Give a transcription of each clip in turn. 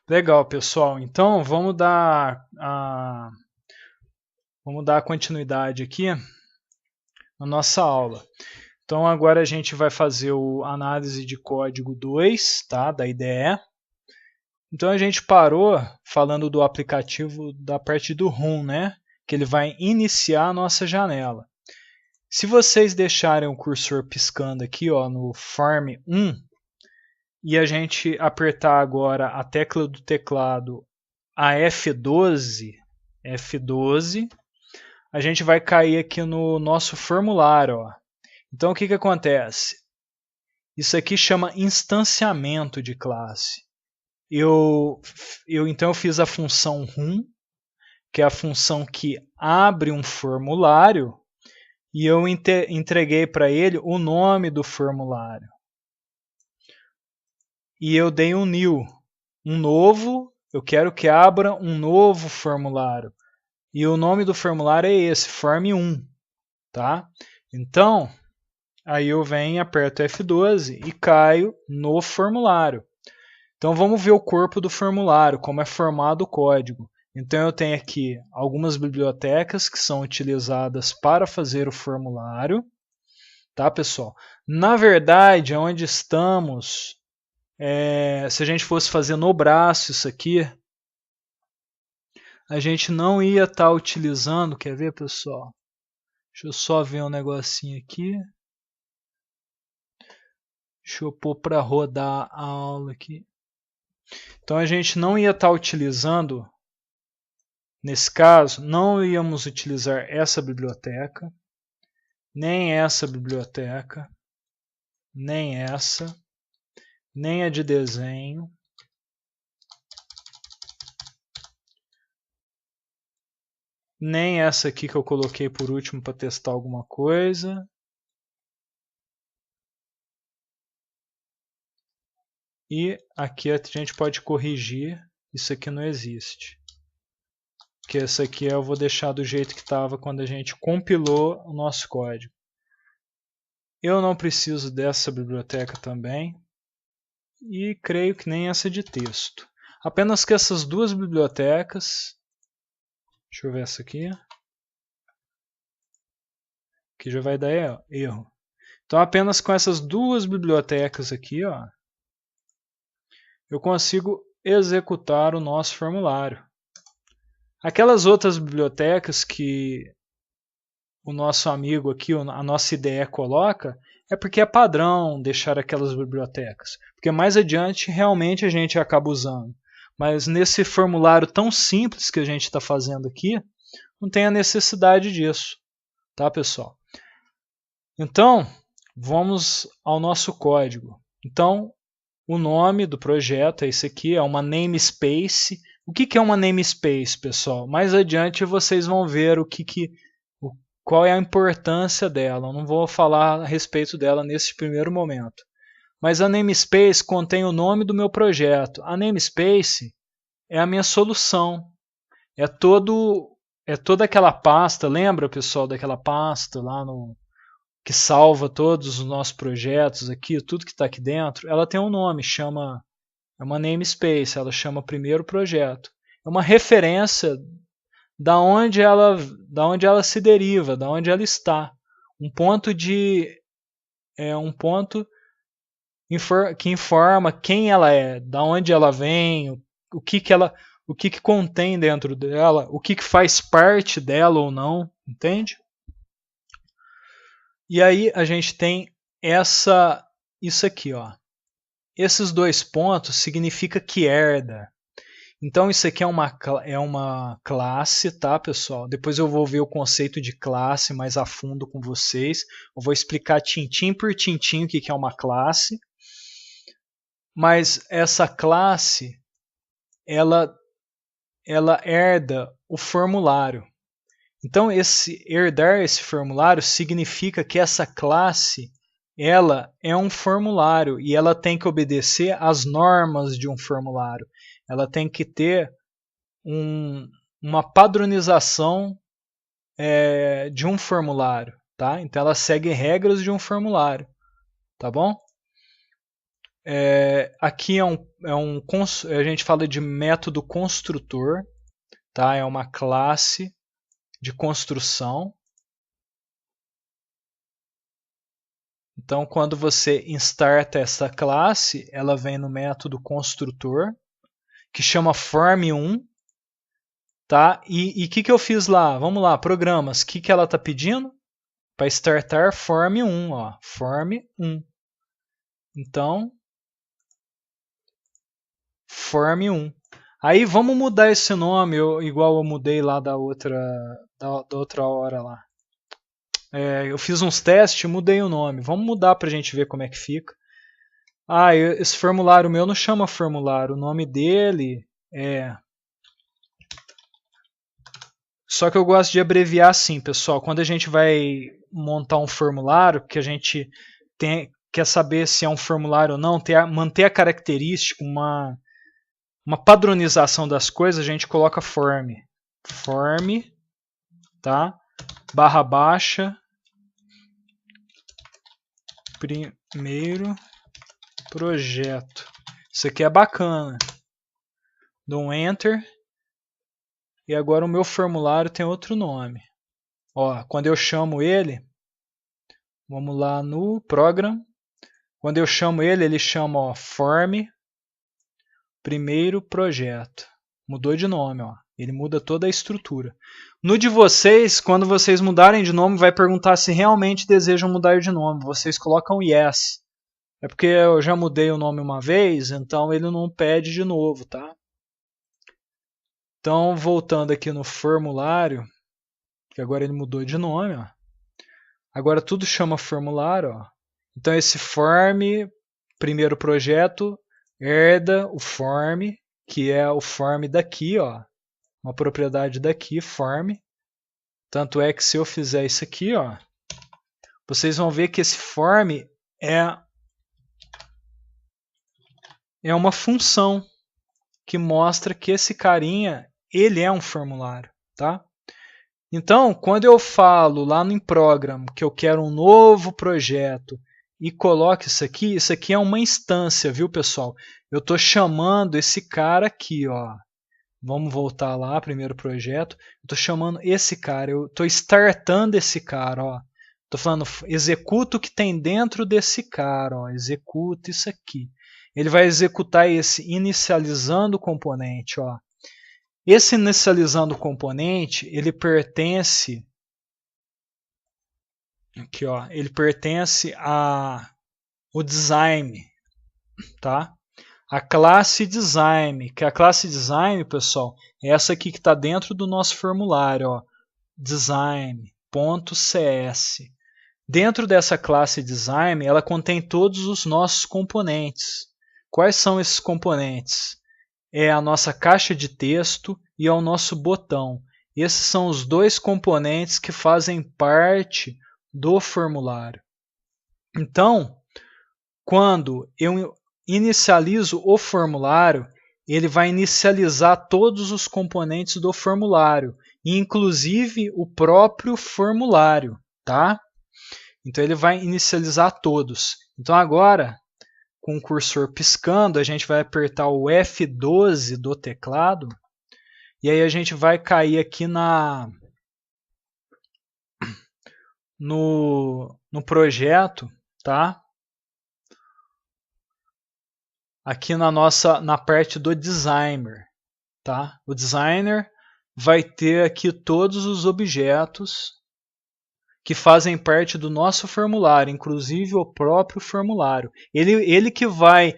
Legal, pessoal. Então vamos dar continuidade aqui na nossa aula. Então agora a gente vai fazer o análise de código 2, tá, da IDE. Então a gente parou falando do aplicativo da parte do Home, né, que ele vai iniciar a nossa janela. Se vocês deixarem o cursor piscando aqui, ó, no Form 1, e a gente apertar agora a tecla do teclado, a F12, a gente vai cair aqui no nosso formulário. Ó. Então o que acontece? Isso aqui chama instanciamento de classe. Então eu fiz a função RUM, que é a função que abre um formulário, e eu entreguei para ele o nome do formulário. E eu dei um new, um novo, eu quero que abra um novo formulário. E o nome do formulário é esse, Form 1. Tá? Então, aí eu venho, aperto F12 e caio no formulário. Então vamos ver o corpo do formulário, como é formado o código. Então eu tenho aqui algumas bibliotecas que são utilizadas para fazer o formulário. Tá, pessoal? Na verdade, onde estamos, se a gente fosse fazer no braço isso aqui, a gente não ia estar utilizando, quer ver, pessoal? Deixa eu só ver um negocinho aqui. Deixa eu pôr para rodar a aula aqui. Então a gente não ia estar utilizando, nesse caso, não íamos utilizar essa biblioteca, nem essa biblioteca, nem essa, nem a de desenho, nem essa aqui que eu coloquei por último para testar alguma coisa. E aqui a gente pode corrigir, isso aqui não existe. Que essa aqui eu vou deixar do jeito que estava quando a gente compilou o nosso código. Eu não preciso dessa biblioteca também. E creio que nem essa de texto. Apenas que essas duas bibliotecas... Deixa eu ver essa aqui. Que já vai dar erro. Então apenas com essas duas bibliotecas aqui, ó, eu consigo executar o nosso formulário. Aquelas outras bibliotecas que o nosso amigo aqui, a nossa IDE coloca, é porque é padrão deixar aquelas bibliotecas. Porque mais adiante realmente a gente acaba usando. Mas nesse formulário tão simples que a gente está fazendo aqui, não tem a necessidade disso. Tá, pessoal? Então, vamos ao nosso código. Então, o nome do projeto é esse aqui, é uma namespace. O que é uma namespace, pessoal? Mais adiante vocês vão ver qual é a importância dela. Eu não vou falar a respeito dela nesse primeiro momento. Mas a namespace contém o nome do meu projeto. A namespace é a minha solução. É toda aquela pasta, lembra, pessoal, daquela pasta lá que salva todos os nossos projetos aqui, tudo que está aqui dentro? Ela tem um nome, é uma namespace, ela chama primeiro projeto. É uma referência da onde ela se deriva, da onde ela está. Um ponto que informa quem ela é, da onde ela vem, o que contém dentro dela, o que faz parte dela ou não, entende? E aí a gente tem isso aqui, ó. Esses dois pontos significa que herda. Então isso aqui é uma classe, tá, pessoal? Depois eu vou ver o conceito de classe mais a fundo com vocês. Eu vou explicar tintim por tintim o que é uma classe. Mas essa classe, ela herda o formulário. Então herdar esse formulário significa que essa classe ela é um formulário e ela tem que obedecer às normas de um formulário. Ela tem que ter uma padronização de um formulário, tá? Então ela segue regras de um formulário, tá bom? Aqui a gente fala de método construtor, tá? É uma classe de construção. Então, quando você starta essa classe, ela vem no método construtor, que chama form1, tá? E o que eu fiz lá? Vamos lá, programas. O que ela está pedindo? Para startar form1, ó, form1. Então, form1. Aí vamos mudar esse nome, igual eu mudei lá da outra hora lá. Eu fiz uns testes e mudei o nome. Vamos mudar para a gente ver como é que fica. Esse formulário meu não chama formulário. O nome dele é... Só que eu gosto de abreviar assim, pessoal. Quando a gente vai montar um formulário, que a gente quer saber se é um formulário ou não, manter a característica, uma padronização das coisas, a gente coloca form, tá? Barra baixa, primeiro projeto. Isso aqui é bacana. Dou um enter. E agora o meu formulário tem outro nome. Ó, quando eu chamo ele, vamos lá no program. Quando eu chamo ele, ele chama ó, form primeiro projeto. Mudou de nome, ó. Ele muda toda a estrutura. No de vocês, quando vocês mudarem de nome, vai perguntar se realmente desejam mudar de nome. Vocês colocam yes. É porque eu já mudei o nome uma vez, então ele não pede de novo, tá? Então, voltando aqui no formulário, que agora ele mudou de nome, ó. Agora tudo chama formulário, ó. Então esse form, primeiro projeto, herda o form, que é o form daqui, ó. Uma propriedade daqui, form. Tanto é que se eu fizer isso aqui, ó, vocês vão ver que esse form é uma função que mostra que esse carinha, ele é um formulário, tá? Então, quando eu falo lá no program que eu quero um novo projeto e coloco isso aqui é uma instância, viu, pessoal? Eu estou chamando esse cara aqui, ó. Vamos voltar lá, primeiro projeto. Eu estou chamando esse cara, eu estou startando esse cara, ó. Estou falando, executa o que tem dentro desse cara, ó. Executa isso aqui. Ele vai executar esse inicializando o componente, ó. Esse inicializando o componente, ele pertence aqui, ó, ele pertence ao design, tá? A classe design, que a classe design, pessoal, é essa aqui que está dentro do nosso formulário, ó, design.cs. Dentro dessa classe design, ela contém todos os nossos componentes. Quais são esses componentes? É a nossa caixa de texto e é o nosso botão. Esses são os dois componentes que fazem parte do formulário. Então, quando eu inicializo o formulário, ele vai inicializar todos os componentes do formulário, inclusive o próprio formulário, tá? Então ele vai inicializar todos. Então agora, com o cursor piscando, a gente vai apertar o F12 do teclado e aí a gente vai cair aqui no projeto, tá? Aqui na parte do designer, tá? O designer vai ter aqui todos os objetos que fazem parte do nosso formulário, inclusive o próprio formulário. Ele que vai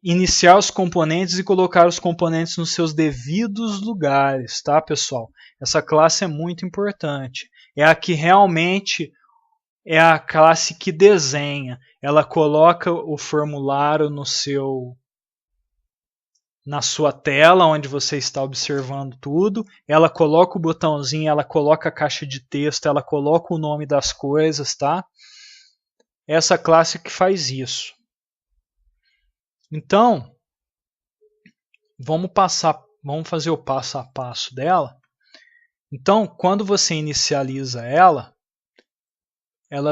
iniciar os componentes e colocar os componentes nos seus devidos lugares, tá, pessoal? Essa classe é muito importante. É a que realmente é a classe que desenha. Ela coloca o formulário na sua tela, onde você está observando tudo, ela coloca o botãozinho, ela coloca a caixa de texto, ela coloca o nome das coisas, tá? Essa classe que faz isso. Então, vamos fazer o passo a passo dela. Então, quando você inicializa ela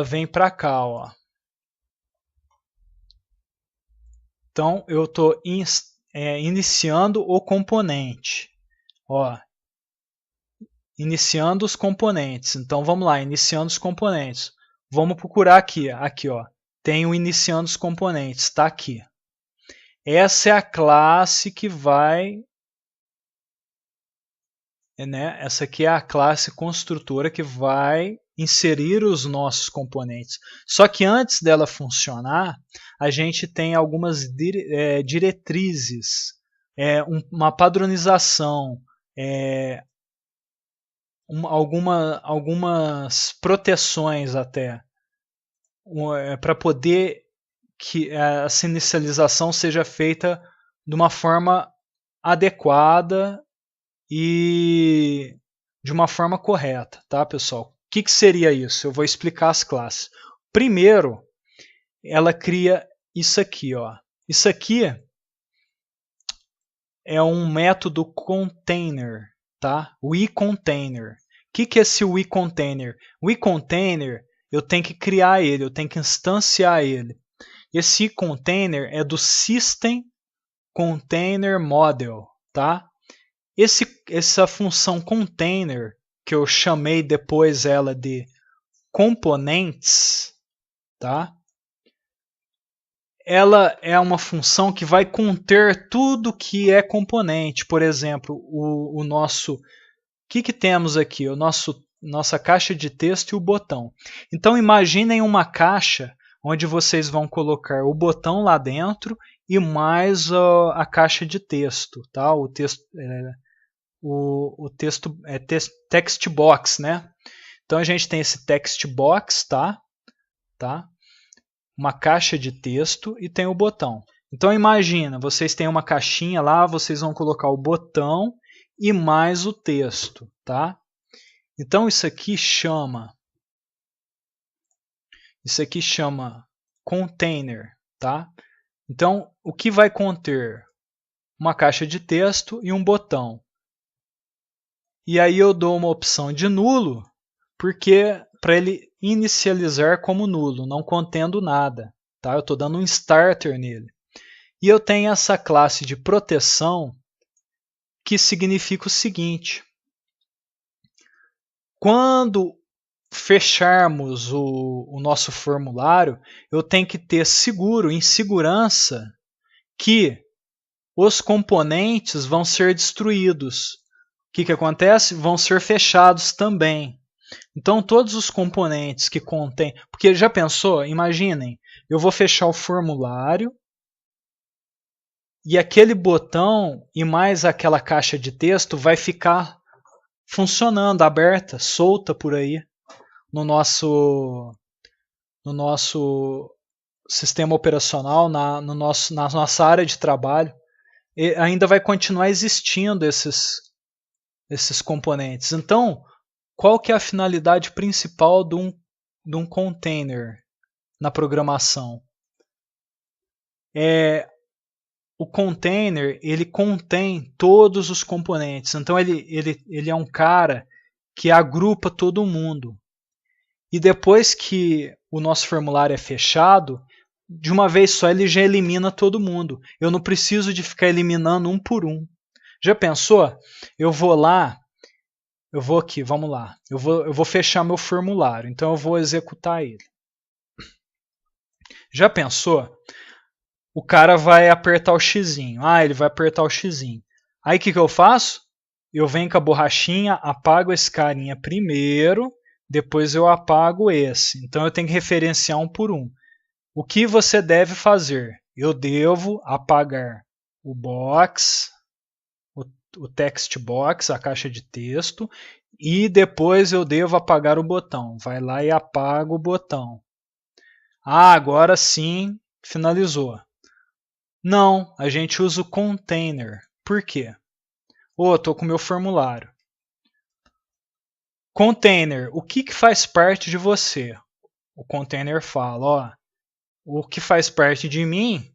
vem para cá, ó. Então, eu estou iniciando o componente. Ó, iniciando os componentes. Então, vamos lá, iniciando os componentes. Vamos procurar aqui. Aqui, ó, tem o iniciando os componentes. Está aqui. Essa é a classe que vai... Essa aqui é a classe construtora que vai inserir os nossos componentes. Só que antes dela funcionar, a gente tem algumas diretrizes, uma padronização, algumas proteções até, para poder que essa inicialização seja feita de uma forma adequada e de uma forma correta, tá, pessoal? O que seria isso? Eu vou explicar as classes. Primeiro, ela cria isso aqui, ó. Isso aqui é um método container, tá? O iContainer. O que é esse iContainer? O iContainer, eu tenho que criar ele, eu tenho que instanciar ele. Esse iContainer é do System Container Model, tá? Essa função container, que eu chamei depois ela de componentes, tá? Ela é uma função que vai conter tudo que é componente. Por exemplo, o nosso... O que temos aqui? Nossa caixa de texto e o botão. Então imaginem uma caixa onde vocês vão colocar o botão lá dentro e mais a caixa de texto, tá? O texto... O texto é text box, né? Então a gente tem esse text box, tá? Uma caixa de texto e tem o botão. Então imagina, vocês têm uma caixinha lá, vocês vão colocar o botão e mais o texto, tá? Então isso aqui chama container, tá? Então o que vai conter? Uma caixa de texto e um botão. E aí eu dou uma opção de nulo, porque para ele inicializar como nulo, não contendo nada. Tá? Eu estou dando um starter nele. E eu tenho essa classe de proteção, que significa o seguinte. Quando fecharmos o nosso formulário, eu tenho que ter em segurança, que os componentes vão ser destruídos. O que acontece? Vão ser fechados também. Então, todos os componentes que contêm... Porque já pensou? Imaginem, eu vou fechar o formulário e aquele botão e mais aquela caixa de texto vai ficar funcionando, aberta, solta por aí no nosso sistema operacional, na nossa área de trabalho. E ainda vai continuar existindo esses componentes. Então, qual que é a finalidade principal de um container na programação? O container, ele contém todos os componentes. Então, ele é um cara que agrupa todo mundo. E depois que o nosso formulário é fechado, de uma vez só ele já elimina todo mundo. Eu não preciso de ficar eliminando um por um. Já pensou? Eu vou lá, eu vou aqui, vamos lá. Eu vou fechar meu formulário, então eu vou executar ele. Já pensou? O cara vai apertar o xizinho. Ele vai apertar o xizinho. Aí o que eu faço? Eu venho com a borrachinha, apago esse carinha primeiro, depois eu apago esse. Então eu tenho que referenciar um por um. O que você deve fazer? Eu devo apagar o box, o text box, a caixa de texto, e depois eu devo apagar o botão. Vai lá e apaga o botão. Agora sim, finalizou. Não, a gente usa o container. Por quê? Estou com o meu formulário. Container, o que faz parte de você? O container fala, o que faz parte de mim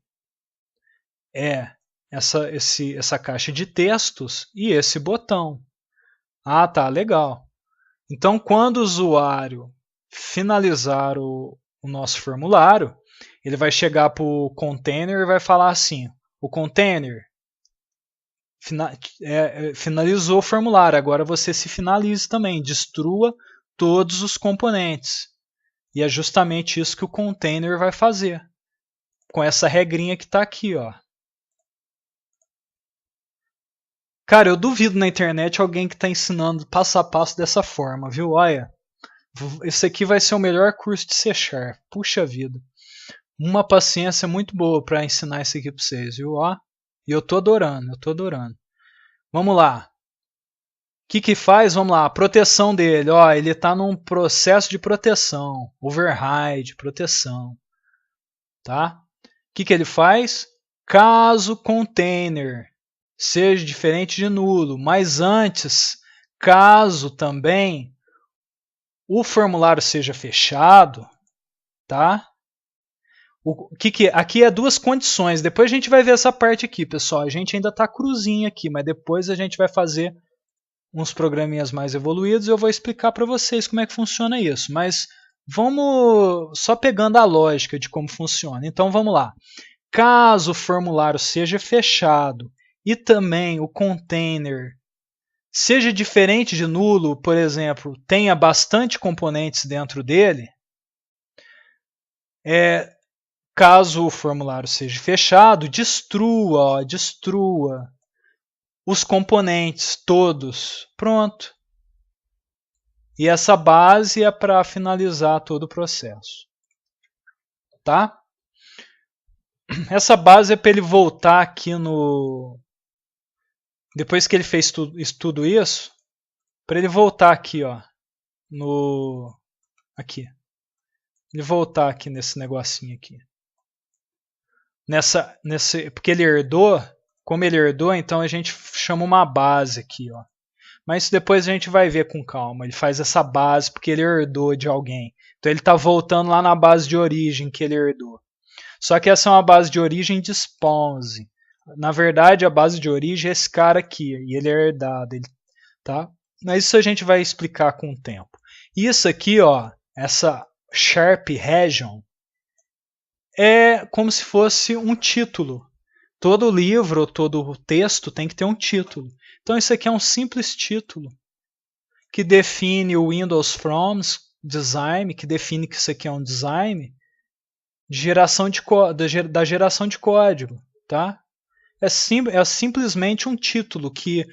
é essa caixa de textos e esse botão. Tá, legal. Então, quando o usuário finalizar o nosso formulário, Ele vai chegar para o container e vai falar assim: o container finalizou o formulário, agora você se finalize também, destrua todos os componentes. E é justamente isso que o container vai fazer, com essa regrinha que está aqui, ó. Cara, eu duvido na internet alguém que está ensinando passo a passo dessa forma, viu? Olha, esse aqui vai ser o melhor curso de C#. Puxa vida. Uma paciência muito boa para ensinar isso aqui para vocês, viu? Ó, e eu tô adorando, eu tô adorando. Vamos lá. O que faz? Vamos lá, a proteção dele. Ó, ele está num processo de proteção, override, proteção. Tá? O que ele faz? Caso container seja diferente de nulo, mas antes, caso também o formulário seja fechado, tá? Aqui é duas condições. Depois a gente vai ver essa parte aqui, pessoal. A gente ainda está cruzinho aqui, mas depois a gente vai fazer uns programinhas mais evoluídos e eu vou explicar para vocês como é que funciona isso. Mas vamos só pegando a lógica de como funciona. Então vamos lá. Caso o formulário seja fechado e também o container seja diferente de nulo, por exemplo, tenha bastante componentes dentro dele, caso o formulário seja fechado, destrua os componentes todos. Pronto. E essa base é para finalizar todo o processo. Tá? Essa base é para ele voltar aqui no... Depois que ele fez tudo isso, para ele voltar aqui, ó, no... Aqui. Ele voltar aqui nesse negocinho aqui. Porque ele herdou, como ele herdou, então a gente chama uma base aqui, ó. Mas isso depois a gente vai ver com calma. Ele faz essa base porque ele herdou de alguém. Então ele está voltando lá na base de origem que ele herdou. Só que essa é uma base de origem de Sponse. Na verdade, a base de origem é esse cara aqui. E ele é herdado. Tá? Mas isso a gente vai explicar com o tempo. Isso aqui, ó, essa Sharp Region, é como se fosse um título. Todo livro, todo texto tem que ter um título. Então isso aqui é um simples título que define o Windows From Design, que define que isso aqui é um design de geração da geração de código. Tá? É simplesmente um título que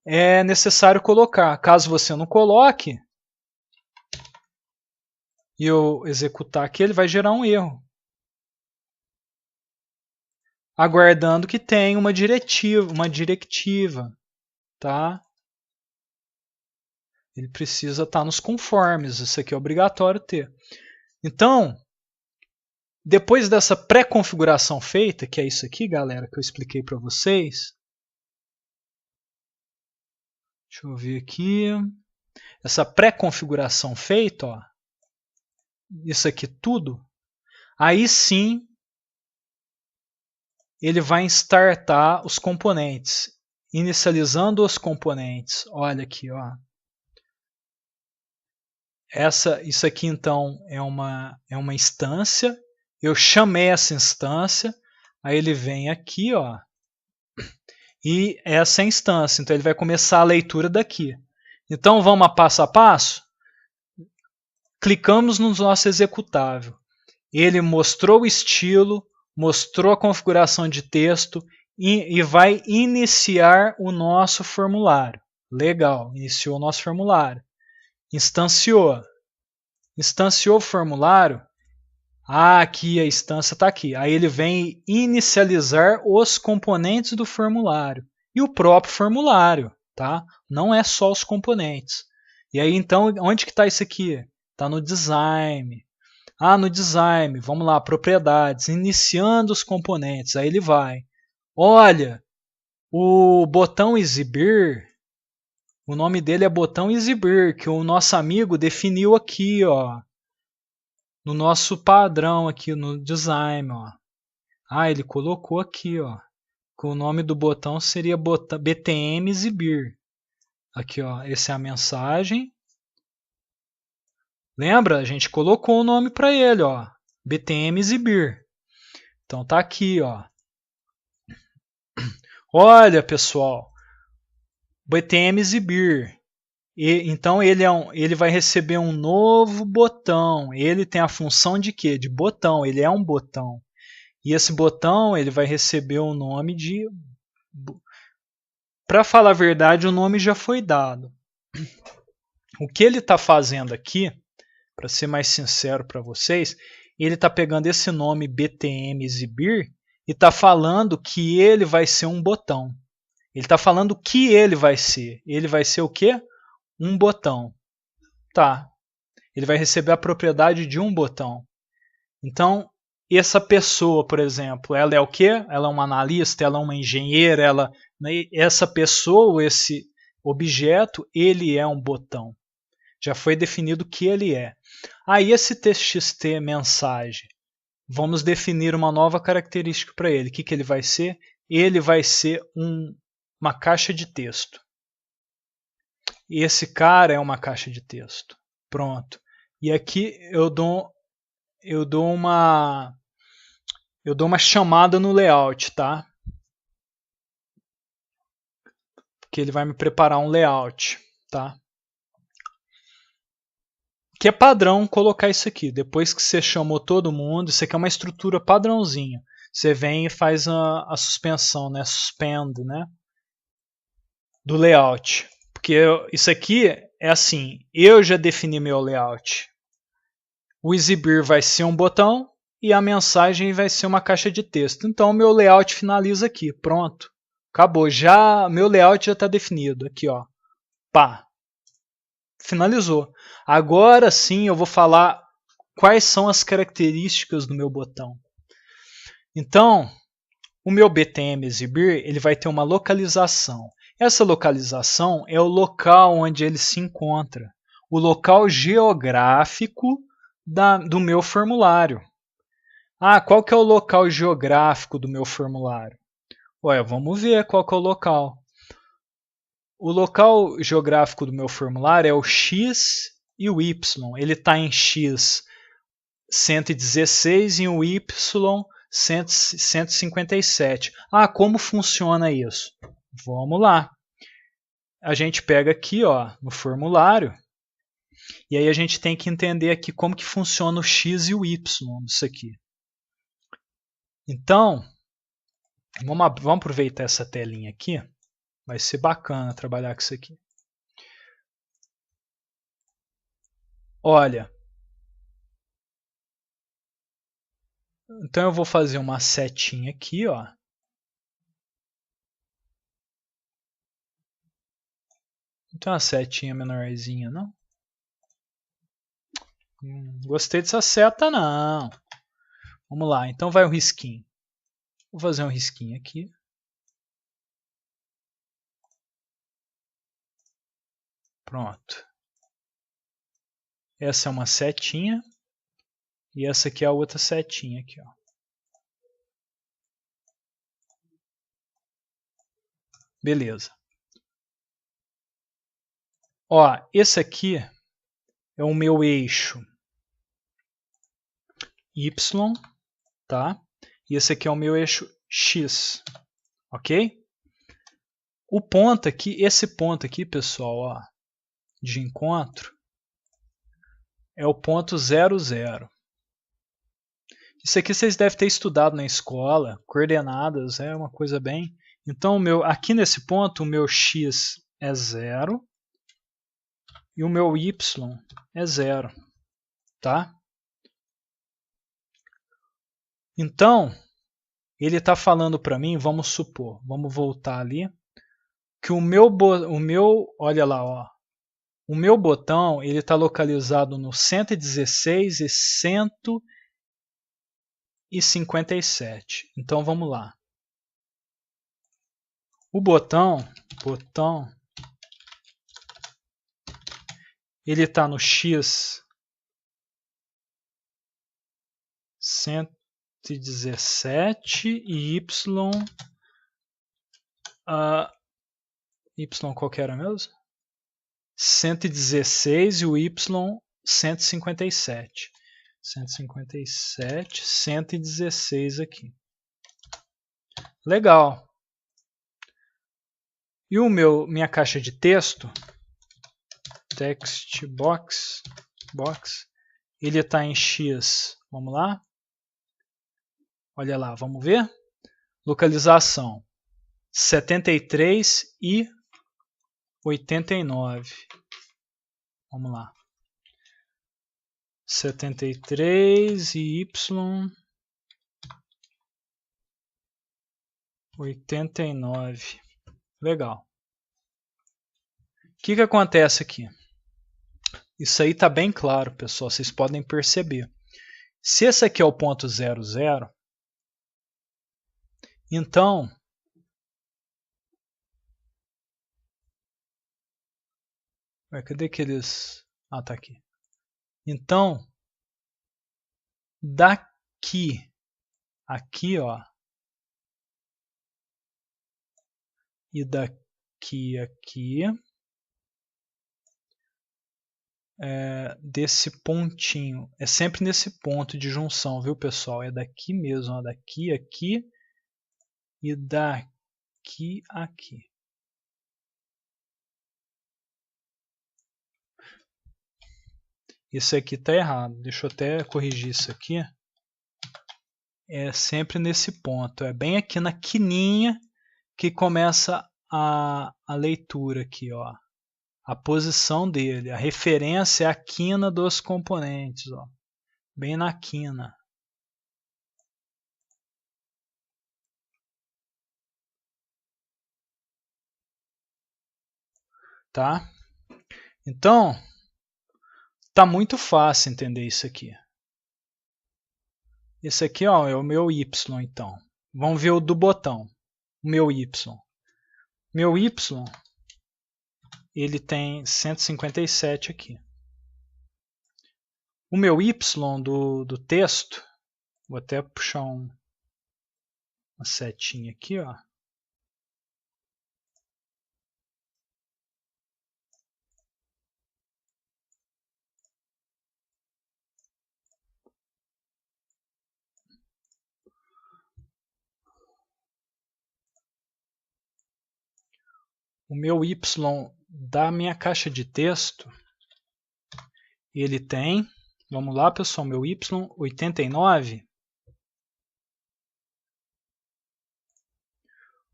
é necessário colocar. Caso você não coloque, e eu executar aqui, ele vai gerar um erro. Aguardando que tenha uma directiva, tá? Ele precisa estar nos conformes, isso aqui é obrigatório ter. Então, depois dessa pré-configuração feita, que é isso aqui, galera, que eu expliquei para vocês. Deixa eu ver aqui. Essa pré-configuração feita, ó, isso aqui tudo, aí sim ele vai startar os componentes, inicializando os componentes. Olha aqui, ó. Isso aqui então é uma instância. Eu chamei essa instância, aí ele vem aqui, ó, e essa é a instância. Então ele vai começar a leitura daqui. Então vamos a passo. Clicamos no nosso executável. Ele mostrou o estilo, mostrou a configuração de texto e vai iniciar o nosso formulário. Legal, iniciou o nosso formulário. Instanciou o formulário. Aqui a instância está aqui. Aí ele vem inicializar os componentes do formulário e o próprio formulário, tá? Não é só os componentes. E aí então, onde que está isso aqui? Está no design. No design, vamos lá, propriedades, iniciando os componentes. Aí ele vai. Olha, o botão exibir, o nome dele é botão exibir, que o nosso amigo definiu aqui, ó, no nosso padrão aqui no design, ó. Ele colocou aqui, ó, que o nome do botão seria BTM exibir. Aqui, ó, essa é a mensagem. Lembra? A gente colocou o nome para ele, ó, BTM exibir. Então tá aqui, ó. Olha, pessoal, BTM exibir. Então ele vai receber um novo botão. Ele tem a função de quê? De botão. Ele é um botão. E esse botão ele vai receber o nome de... Para falar a verdade, o nome já foi dado. O que ele está fazendo aqui, para ser mais sincero para vocês, ele está pegando esse nome BTM exibir e está falando que ele vai ser um botão. Ele está falando o que ele vai ser. Ele vai ser o quê? Um botão. Tá. Ele vai receber a propriedade de um botão. Então, essa pessoa, por exemplo, ela é o quê? Ela é uma analista, ela é uma engenheira, essa pessoa, esse objeto, ele é um botão. Já foi definido o que ele é. Aí esse txt mensagem, vamos definir uma nova característica para ele. O que ele vai ser? Ele vai ser uma caixa de texto. E esse cara é uma caixa de texto. Pronto. E aqui eu dou uma chamada no layout, tá? Porque ele vai me preparar um layout, tá? Que é padrão colocar isso aqui. Depois que você chamou todo mundo, isso aqui é uma estrutura padrãozinha. Você vem e faz a suspensão, né? Suspend, né? Do layout. Porque isso aqui é assim, eu já defini meu layout. O exibir vai ser um botão e a mensagem vai ser uma caixa de texto. Então o meu layout finaliza aqui, pronto. Acabou, meu layout já está definido. Aqui, ó. Pá. Finalizou. Agora sim eu vou falar quais são as características do meu botão. Então, o meu BTM exibir, ele vai ter uma localização. Essa localização é o local onde ele se encontra. O local geográfico do meu formulário. Ah, qual que é o local geográfico do meu formulário? Ué, vamos ver qual que é o local. O local geográfico do meu formulário é o X e o Y. Ele está em X 116 e o Y 157. Ah, como funciona isso? Vamos lá. A gente pega aqui, ó, no formulário, e aí a gente tem que entender aqui como que funciona o X e o Y disso aqui. Então, vamos aproveitar essa telinha aqui. Vai ser bacana trabalhar com isso aqui. Olha. Então eu vou fazer uma setinha aqui, ó. Não tem uma setinha menorzinha, não? Gostei dessa seta, não. Vamos lá, então vai um risquinho. Vou fazer um risquinho aqui. Pronto. Essa é uma setinha. E essa aqui é a outra setinha aqui, ó. Beleza. Ó, esse aqui é o meu eixo Y, tá? E esse aqui é o meu eixo X, ok? O ponto aqui, esse ponto aqui, pessoal, ó, de encontro, é o ponto 0, 0. Isso aqui vocês devem ter estudado na escola, coordenadas, é uma coisa bem... Então, aqui nesse ponto, o meu X é 0 e o meu Y é 0, tá? Então, ele está falando para mim, vamos supor, vamos voltar ali, que olha lá, ó, o meu botão ele está localizado no 116 e 157. Então vamos lá. O botão, ele está no X 117 e Y qual que era mesmo? 116 e o Y 157. 157, 116 aqui. Legal. E minha caixa de texto, text box, ele está em X. Vamos lá? Olha lá, vamos ver? Localização 73 e 89. Vamos lá. 73 e Y 89. Legal. O que acontece aqui? Isso aí está bem claro, pessoal. Vocês podem perceber. Se esse aqui é o ponto 00, então cadê aqueles... Ah, tá aqui. Então, daqui, aqui, ó, e daqui, aqui, desse pontinho, é sempre nesse ponto de junção, viu, pessoal? É daqui mesmo, ó, daqui, aqui, e daqui, aqui. Isso aqui está errado. Deixa eu até corrigir isso aqui. É sempre nesse ponto. É bem aqui na quininha que começa a leitura aqui, ó. A posição dele. A referência é a quina dos componentes, ó. Bem na quina. Tá? Então, tá muito fácil entender isso aqui. Esse aqui, ó, é o meu Y, então. Vamos ver o do botão. O meu Y. Meu Y, ele tem 157 aqui. O meu Y do texto, vou até puxar uma setinha aqui, ó. O meu Y da minha caixa de texto, ele tem, vamos lá pessoal, meu Y 89.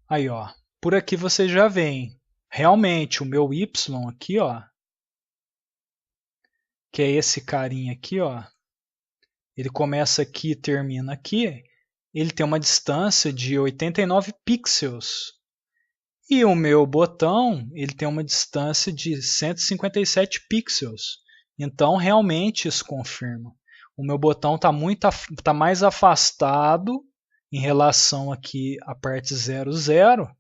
Aí ó, por aqui vocês já veem, realmente o meu Y aqui ó, que é esse carinha aqui ó, ele começa aqui e termina aqui, ele tem uma distância de 89 pixels. E o meu botão, ele tem uma distância de 157 pixels. Então, realmente isso confirma. O meu botão tá mais afastado em relação aqui à parte 00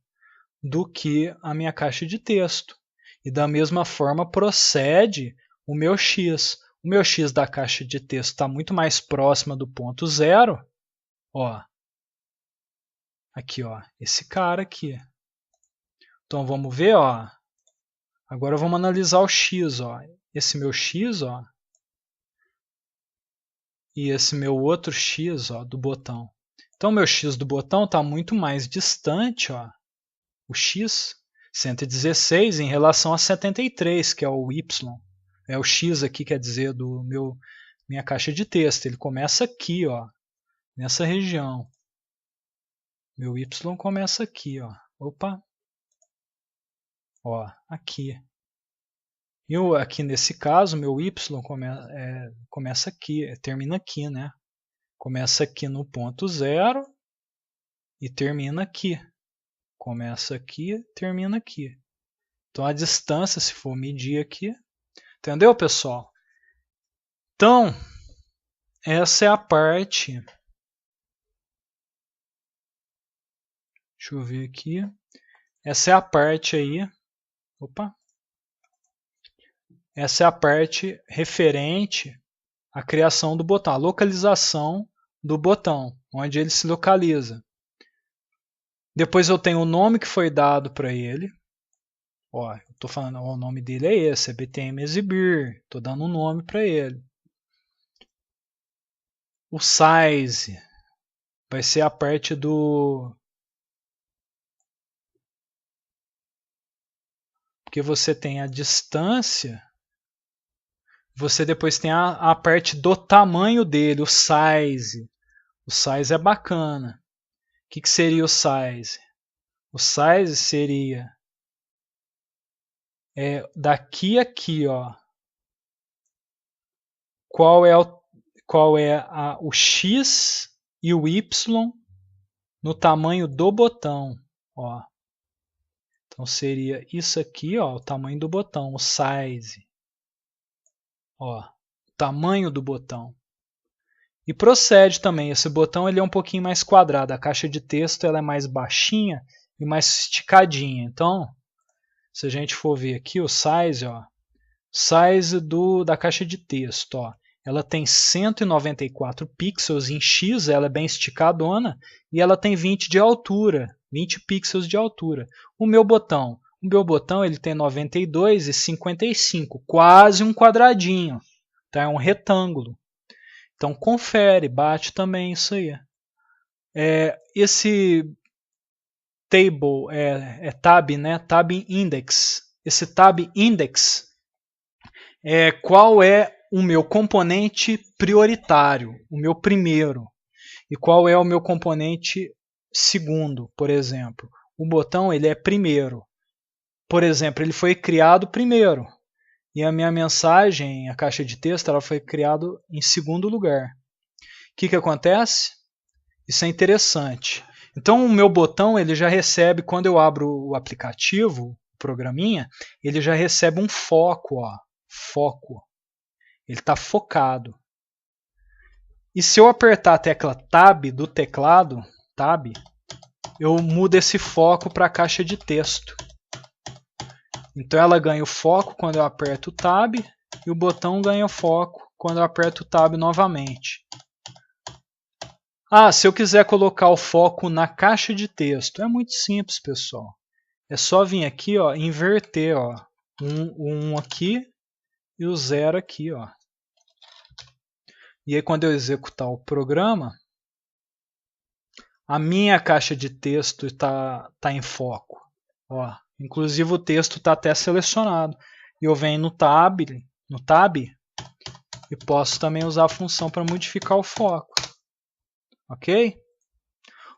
do que a minha caixa de texto. E da mesma forma procede o meu X. O meu X da caixa de texto está muito mais próxima do ponto 0. Ó, aqui, ó, esse cara aqui. Então vamos ver, ó. Agora vamos analisar o X, ó. Esse meu X, ó. E esse meu outro X, ó, do botão. Então meu X do botão está muito mais distante, ó. O X 116 em relação a 73, que é o Y. É o X aqui, quer dizer, do minha caixa de texto. Ele começa aqui, ó, nessa região. Meu Y começa aqui, ó. Opa. Ó, aqui. E aqui nesse caso, meu Y começa aqui, termina aqui, né? Começa aqui no ponto 0 e termina aqui. Começa aqui, termina aqui. Então a distância, se for medir aqui, entendeu, pessoal? Então, essa é a parte. Deixa eu ver aqui. Essa é a parte aí. Opa. Essa é a parte referente à criação do botão, a localização do botão, onde ele se localiza. Depois eu tenho o nome que foi dado para ele. Ó, eu estou falando, ó, o nome dele é esse, é BTM exibir. Estou dando um nome para ele. O size vai ser a parte do Porque você tem a distância, você depois tem a parte do tamanho dele, o size. O size é bacana. O que seria o size? O size seria daqui a aqui, ó. Qual é o X e o Y no tamanho do botão, ó. Então seria isso aqui, ó, o tamanho do botão, o size. Ó, o tamanho do botão. E procede também, esse botão ele é um pouquinho mais quadrado, a caixa de texto ela é mais baixinha e mais esticadinha. Então, se a gente for ver aqui o size, ó, size da caixa de texto, ó, ela tem 194 pixels em X, ela é bem esticadona, e ela tem 20 de altura, 20 pixels de altura. O meu botão ele tem 92 e 55, quase um quadradinho, tá? É um retângulo. Então confere, bate também isso aí. Esse table tab, né? Tab index. Esse tab index qual é o meu componente prioritário, o meu primeiro, e qual é o meu componente segundo, por exemplo. O botão ele é primeiro. Por exemplo, ele foi criado primeiro. E a minha mensagem, a caixa de texto, ela foi criada em segundo lugar. O que acontece? Isso é interessante. Então o meu botão ele já recebe, quando eu abro o aplicativo, o programinha, ele já recebe um foco, ó, foco. Ele está focado. E se eu apertar a tecla Tab do teclado, Tab, eu mudo esse foco para a caixa de texto. Então ela ganha o foco quando eu aperto o Tab e o botão ganha o foco quando eu aperto o Tab novamente. Se eu quiser colocar o foco na caixa de texto, é muito simples, pessoal. É só vir aqui, ó, inverter, ó, o 1 aqui e o 0 aqui, ó. E aí quando eu executar o programa, a minha caixa de texto está em foco. Ó, inclusive o texto está até selecionado. E eu venho no Tab e posso também usar a função para modificar o foco. Ok?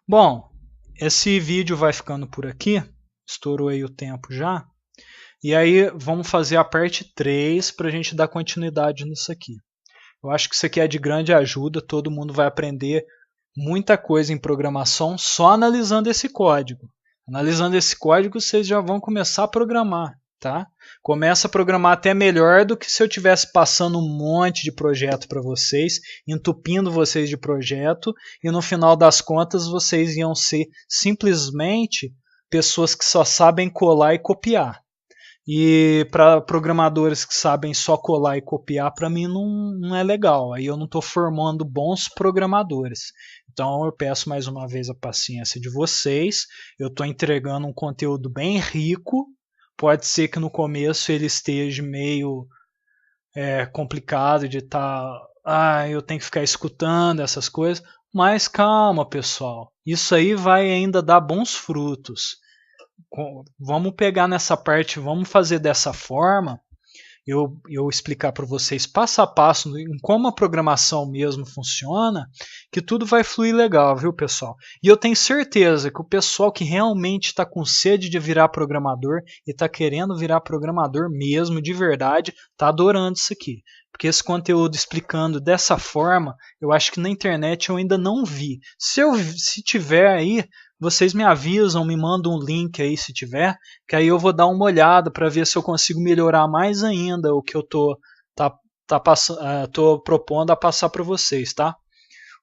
Bom, esse vídeo vai ficando por aqui. Estourou aí o tempo já. E aí vamos fazer a parte 3 para a gente dar continuidade nisso aqui. Eu acho que isso aqui é de grande ajuda. Todo mundo vai aprender muita coisa em programação só analisando esse código. Analisando esse código, vocês já vão começar a programar, tá? Começa a programar até melhor do que se eu estivesse passando um monte de projeto para vocês, entupindo vocês de projeto, e no final das contas vocês iam ser simplesmente pessoas que só sabem colar e copiar. E para programadores que sabem só colar e copiar, para mim não é legal. Aí eu não estou formando bons programadores. Então eu peço mais uma vez a paciência de vocês. Eu estou entregando um conteúdo bem rico. Pode ser que no começo ele esteja meio complicado de estar... eu tenho que ficar escutando essas coisas. Mas calma, pessoal. Isso aí vai ainda dar bons frutos. Vamos pegar nessa parte, vamos fazer dessa forma, eu explicar para vocês passo a passo em como a programação mesmo funciona, que tudo vai fluir legal, viu, pessoal? E eu tenho certeza que o pessoal que realmente está com sede de virar programador e está querendo virar programador mesmo, de verdade, está adorando isso aqui. Porque esse conteúdo explicando dessa forma, eu acho que na internet eu ainda não vi. Se tiver aí, vocês me avisam, me mandam um link aí se tiver, que aí eu vou dar uma olhada para ver se eu consigo melhorar mais ainda o que eu tô propondo a passar para vocês, tá?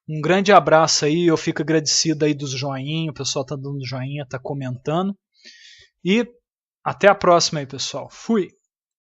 Um grande abraço aí, eu fico agradecido aí dos joinha, o pessoal tá dando joinha, tá comentando. E até a próxima aí, pessoal. Fui!